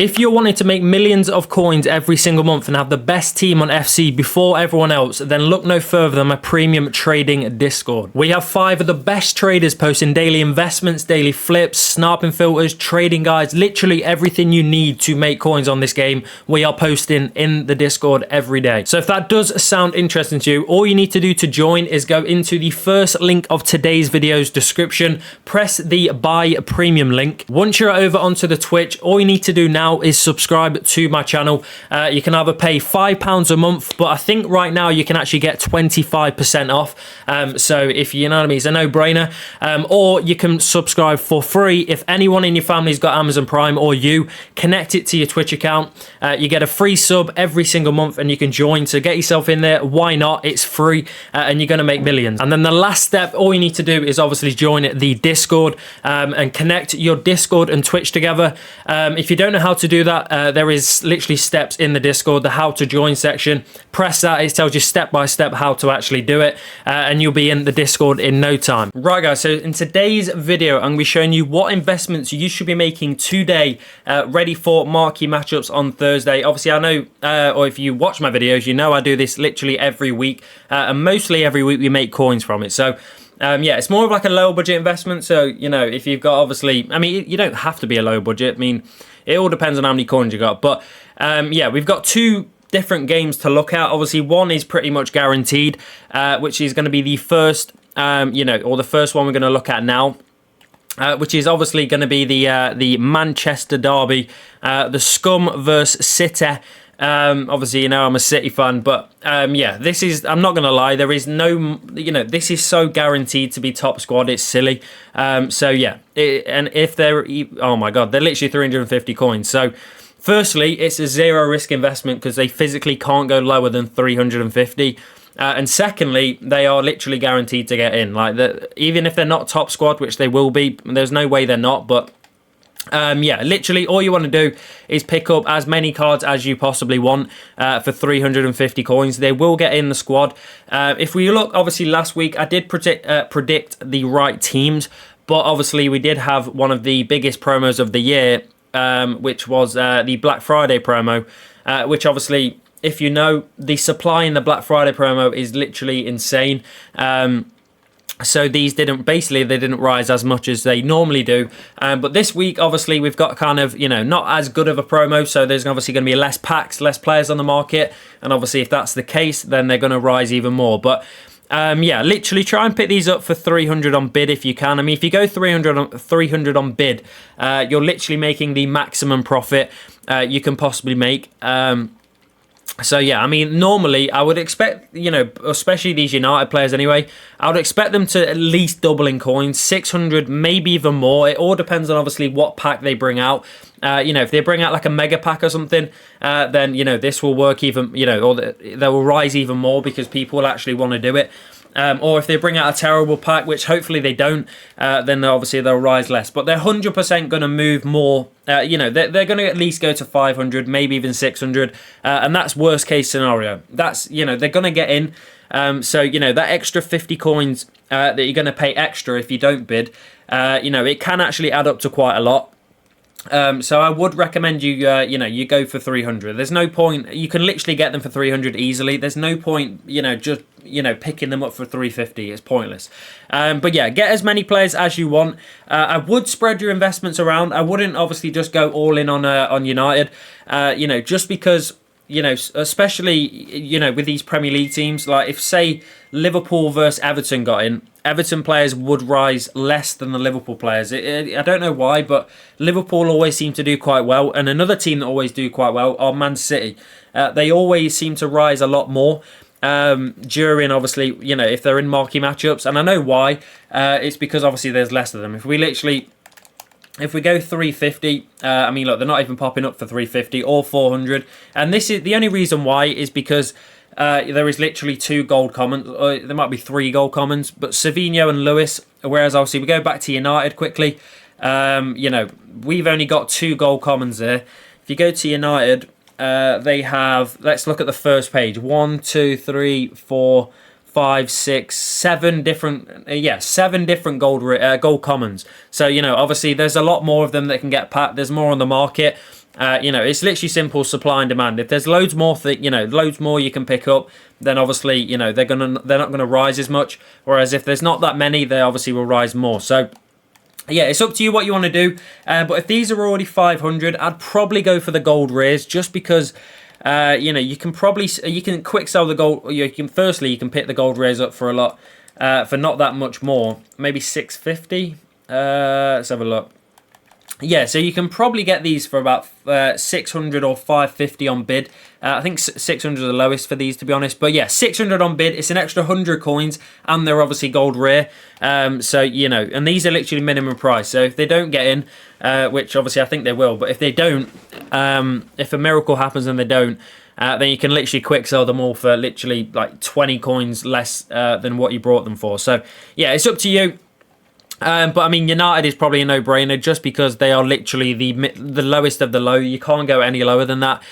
If you're wanting to make millions of coins every single month and have the best team on FC before everyone else, then look no further than my premium trading Discord. We have 5 of the best traders posting daily investments, daily flips, sniping filters, trading guides, literally everything you need to make coins on this game. We are posting in the Discord every day. So if that does sound interesting to you, all you need to do to join is go into the first link of today's video's description, press the buy premium link. Once you're over onto the Twitch, all you need to do now is subscribe to my channel. You can either pay £5 a month, but I think right now you can actually get 25% off. So if you know what I mean, it's a no-brainer. Or you can subscribe for free. If anyone in your family's got Amazon Prime or you, connect it to your Twitch account. You get a free sub every single month and you can join. So get yourself in there. Why not? It's free and you're going to make millions. And then the last step, all you need to do is obviously join the Discord and connect your Discord and Twitch together. If you don't know how to do that, there is literally steps in the Discord, the how to join section. Press that, it tells you step by step how to actually do it, and you'll be in the Discord in no time. Right guys, so in today's video I'm going to be showing you what investments you should be making today, ready for marquee matchups on Thursday. Obviously I know, or if you watch my videos, you know I do this literally every week, and mostly every week we make coins from it. So yeah, it's more of like a low budget investment. So, you know, if you've got obviously, I mean, you don't have to be a low budget. I mean, it all depends on how many coins you got. But yeah, we've got 2 different games to look at. Obviously, one is pretty much guaranteed, which is going to be the first, you know, or the first one we're going to look at now. Which is obviously going to be the Manchester derby, the Scum versus City. Obviously, you know, I'm a City fan, but yeah, this is, I'm not going to lie, there is no, you know, this is so guaranteed to be top squad, it's silly. So yeah, and if they're, oh my God, they're literally 350 coins. So firstly, it's a zero risk investment because they physically can't go lower than 350. And secondly, they are literally guaranteed to get in. Like, even if they're not top squad, which they will be, there's no way they're not, but yeah, literally all you want to do is pick up as many cards as you possibly want for 350 coins. They will get in the squad. If we look, obviously last week I did predict the right teams, but obviously we did have one of the biggest promos of the year, which was the Black Friday promo, which obviously, if you know, the supply in the Black Friday promo is literally insane. So these didn't, basically they didn't rise as much as they normally do. But this week, obviously, we've got kind of, you know, not as good of a promo. So there's obviously going to be less packs, less players on the market. And obviously, if that's the case, then they're going to rise even more. But yeah, literally try and pick these up for 300 on bid if you can. I mean, if you go 300 on bid, you're literally making the maximum profit you can possibly make. So yeah, I mean, normally I would expect, you know, especially these United players anyway, I would expect them to at least double in coins, 600, maybe even more. It all depends on obviously what pack they bring out. You know, if they bring out like a mega pack or something, then, you know, this will work even, you know, or they will rise even more because people will actually want to do it. Or if they bring out a terrible pack, which hopefully they don't, then obviously they'll rise less. But they're 100% going to move more. You know, they're going to at least go to 500, maybe even 600. And that's worst case scenario. That's, you know, they're going to get in. So, you know, that extra 50 coins that you're going to pay extra if you don't bid, you know, it can actually add up to quite a lot. So I would recommend you, you know, you go for 300. There's no point, you can literally get them for 300 easily. There's no point, you know, just, you know, picking them up for 350. It's pointless. But yeah, get as many players as you want. I would spread your investments around. I wouldn't obviously just go all in on United, you know, just because, you know, especially, you know, with these Premier League teams, like if, say, Liverpool versus Everton got in, Everton players would rise less than the Liverpool players. I don't know why, but Liverpool always seem to do quite well. And another team that always do quite well are Man City. They always seem to rise a lot more during, obviously, you know, if they're in marquee matchups. And I know why. It's because, obviously, there's less of them. If we go 350, I mean, look, they're not even popping up for 350 or 400. And this is the only reason why is because there is literally 2 gold commons. There might be 3 gold commons, but Savinho and Lewis. Whereas, obviously, we go back to United quickly. You know, we've only got 2 gold commons there. If you go to United, they have, let's look at the first page. 1, 2, 3, 4, 5, 6, 7 different, 7 different gold commons. So, you know, obviously there's a lot more of them that can get packed. There's more on the market. You know, it's literally simple supply and demand. If there's loads more, loads more you can pick up, then obviously, you know, they're not gonna rise as much. Whereas if there's not that many, they obviously will rise more. So yeah, it's up to you what you want to do. But if these are already 500, I'd probably go for the gold rares, just because you know, you can quick sell the gold. You can pick the gold rares up for a lot, for not that much more, maybe 650. Let's have a look. Yeah, so you can probably get these for about 600 or 550 on bid. I think 600 is the lowest for these, to be honest. But yeah, 600 on bid. It's an extra 100 coins, and they're obviously gold rare. So, you know, and these are literally minimum price. So if they don't get in, which obviously I think they will, but if they don't, if a miracle happens and they don't, then you can literally quick sell them all for literally like 20 coins less than what you brought them for. So yeah, it's up to you. But I mean, United is probably a no-brainer, just because they are literally the lowest of the low. You can't go any lower than that.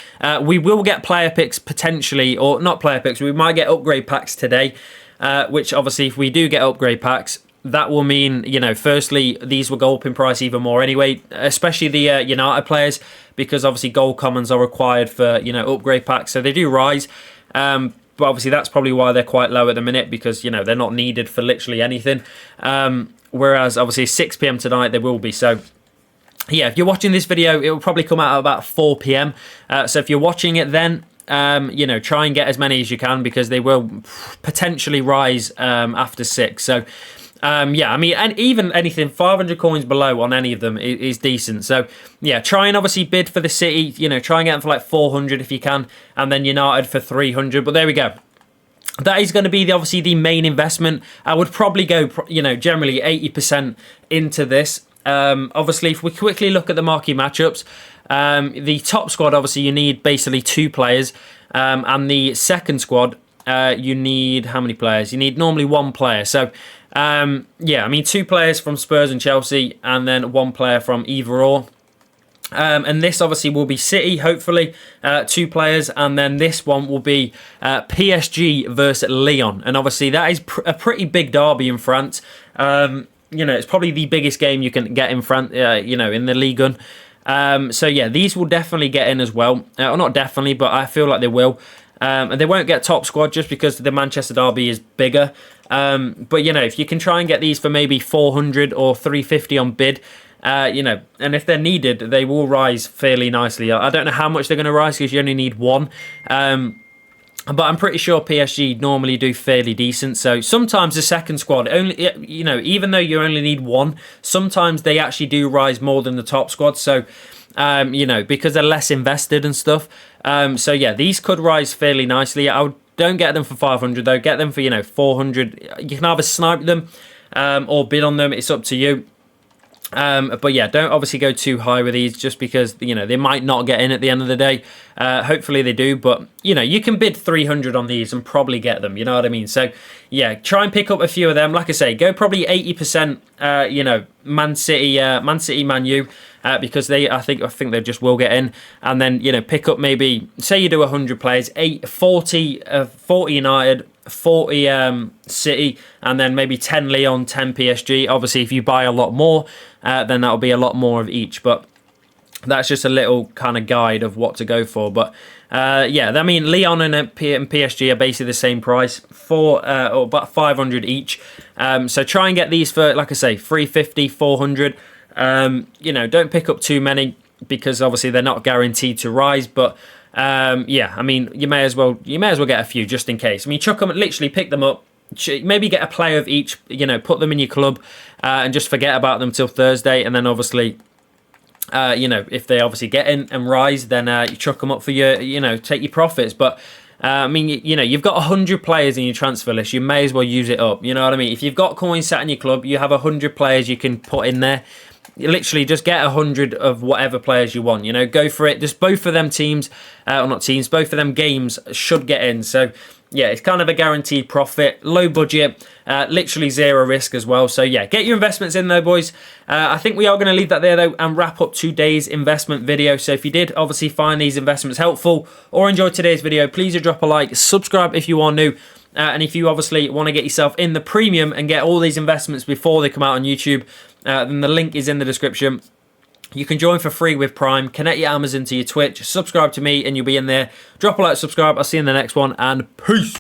We will get player picks potentially, or not player picks. We might get upgrade packs today, which obviously, if we do get upgrade packs, that will mean, you know, firstly, these will go up in price even more anyway, especially the United players, because obviously gold commons are required for, you know, upgrade packs, so they do rise. But obviously that's probably why they're quite low at the minute, because, you know, they're not needed for literally anything. Whereas obviously 6 p.m. tonight they will be. So yeah, if you're watching this video, it will probably come out at about 4 p.m. So if you're watching it then, you know, try and get as many as you can, because they will potentially rise after 6. So yeah, I mean, and even anything 500 coins below on any of them is decent. So yeah, try and obviously bid for the City, you know, try and get them for like 400 if you can, and then United for 300. But there we go. That is going to be obviously the main investment. I would probably go, you know, generally 80% into this. Obviously, if we quickly look at the marquee matchups, the top squad, obviously, you need basically 2 players. And the second squad, you need how many players? You need normally 1 player. So, yeah, I mean, 2 players from Spurs and Chelsea, and then 1 player from either or. And this obviously will be City, hopefully, 2 players, and then this one will be PSG versus Lyon, and obviously that is a pretty big derby in France. You know, it's probably the biggest game you can get in France, you know, in the Ligue 1. So yeah, these will definitely get in as well, or not definitely, but I feel like they will. And they won't get top squad just because the Manchester derby is bigger. But you know, if you can try and get these for maybe 400 or 350 on bid, you know, and if they're needed, they will rise fairly nicely. I don't know how much they're going to rise, because you only need 1. But I'm pretty sure PSG normally do fairly decent. So sometimes the second squad, only, you know, even though you only need 1, sometimes they actually do rise more than the top squad. So, you know, because they're less invested and stuff. So yeah, these could rise fairly nicely. Don't get them for 500 though. Get them for, you know, 400. You can either snipe them or bid on them. It's up to you. But yeah, don't obviously go too high with these, just because, you know, they might not get in at the end of the day. Hopefully they do, but you know, you can bid 300 on these and probably get them, you know what I mean? So yeah, try and pick up a few of them. Like I say, go probably 80%, you know, Man City, Man U, because I think they just will get in. And then, you know, pick up maybe, say you do 100 players, 40 United, 40 City, and then maybe 10 Lyon, 10 PSG. Obviously, if you buy a lot more, then that'll be a lot more of each. But that's just a little kind of guide of what to go for. But yeah, I mean, Lyon and PSG are basically the same price, or about 500 each. So try and get these for, like I say, 350, 400. You know, don't pick up too many, because obviously they're not guaranteed to rise. But yeah, I mean, you may as well get a few just in case. I mean, chuck them, literally pick them up. Maybe get a player of each, you know, put them in your club, and just forget about them till Thursday. And then obviously, you know, if they obviously get in and rise, then you chuck them up for your, you know, take your profits. But I mean, you know, you've got 100 players in your transfer list. You may as well use it up. You know what I mean? If you've got coins sat in your club, you have 100 players you can put in there. Literally just get 100 of whatever players you want, you know, go for it. Just both of them teams, or not teams, both of them games should get in. So yeah, it's kind of a guaranteed profit, low budget, literally 0 risk as well. So yeah, get your investments in though, boys. I think we are going to leave that there though, and wrap up today's investment video. So if you did obviously find these investments helpful or enjoyed today's video, please do drop a like, subscribe if you are new. And if you obviously want to get yourself in the premium and get all these investments before they come out on YouTube, then the link is in the description. You can join for free with Prime, connect your Amazon to your Twitch, subscribe to me, and you'll be in there. Drop a like, subscribe. I'll see you in the next one, and peace.